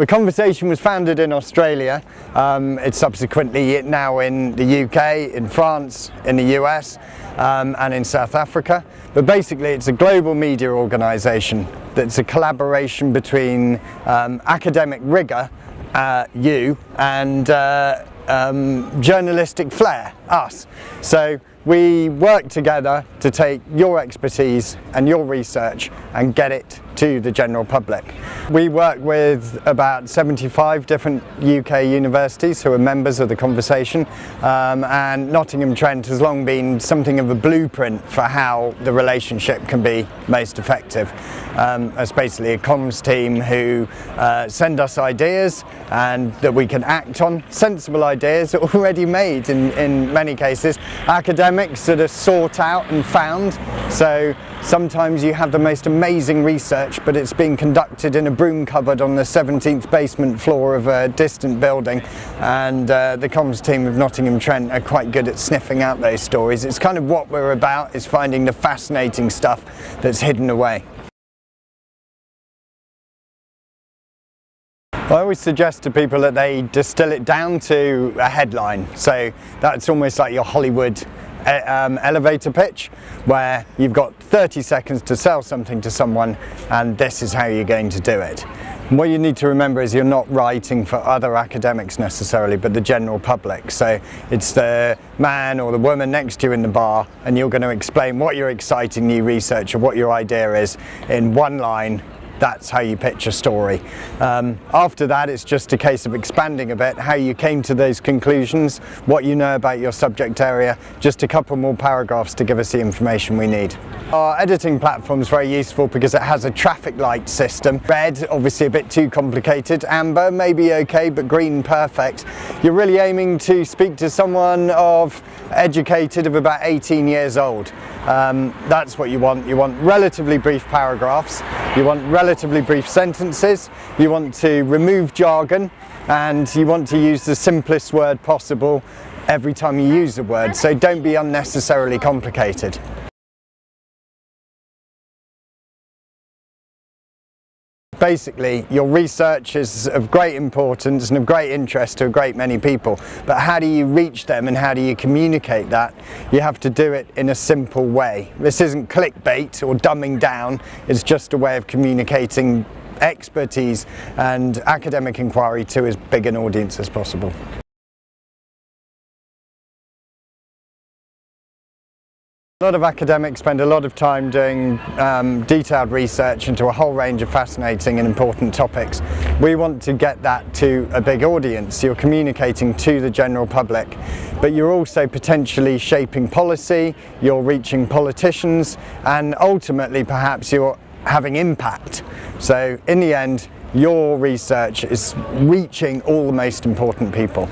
The Conversation was founded in Australia. It's subsequently now in the UK, in France, in the US, and in South Africa. But basically it's a global media organisation that's a collaboration between academic rigour, you, and journalistic flair, us. So we work together to take your expertise and your research and get it to the general public. We work with about 75 different UK universities who are members of the Conversation, and Nottingham Trent has long been something of a blueprint for how the relationship can be most effective. It's basically a comms team who send us ideas and that we can act on, sensible ideas already made in many cases, academics that are sought out and found. So sometimes you have the most amazing research, but it's being conducted in a broom cupboard on the 17th basement floor of a distant building, and the comms team of Nottingham Trent are quite good at sniffing out those stories. It's kind of what we're about, is finding the fascinating stuff that's hidden away. I always suggest to people that they distill it down to a headline. So that's almost like your Hollywood elevator pitch, where you've got 30 seconds to sell something to someone, and this is how you're going to do it. And what you need to remember is you're not writing for other academics necessarily, but the general public. So it's the man or the woman next to you in the bar, and you're going to explain what your exciting new research or what your idea is in one line. That's how you pitch a story. After that, it's just a case of expanding a bit, how you came to those conclusions, what you know about your subject area, just a couple more paragraphs to give us the information we need. Our editing platform is very useful because it has a traffic light system. Red, obviously a bit too complicated. Amber, maybe okay, but green, perfect. You're really aiming to speak to someone educated of about 18 years old. That's what you want. You want relatively brief paragraphs. You want relatively brief sentences. You want to remove jargon, and you want to use the simplest word possible every time you use a word. So don't be unnecessarily complicated. Basically, your research is of great importance and of great interest to a great many people, but how do you reach them and how do you communicate that? You have to do it in a simple way. This isn't clickbait or dumbing down, it's just a way of communicating expertise and academic inquiry to as big an audience as possible. A lot of academics spend a lot of time doing detailed research into a whole range of fascinating and important topics. We want to get that to a big audience. You're communicating to the general public, but you're also potentially shaping policy, you're reaching politicians, and ultimately perhaps you're having impact. So in the end, your research is reaching all the most important people.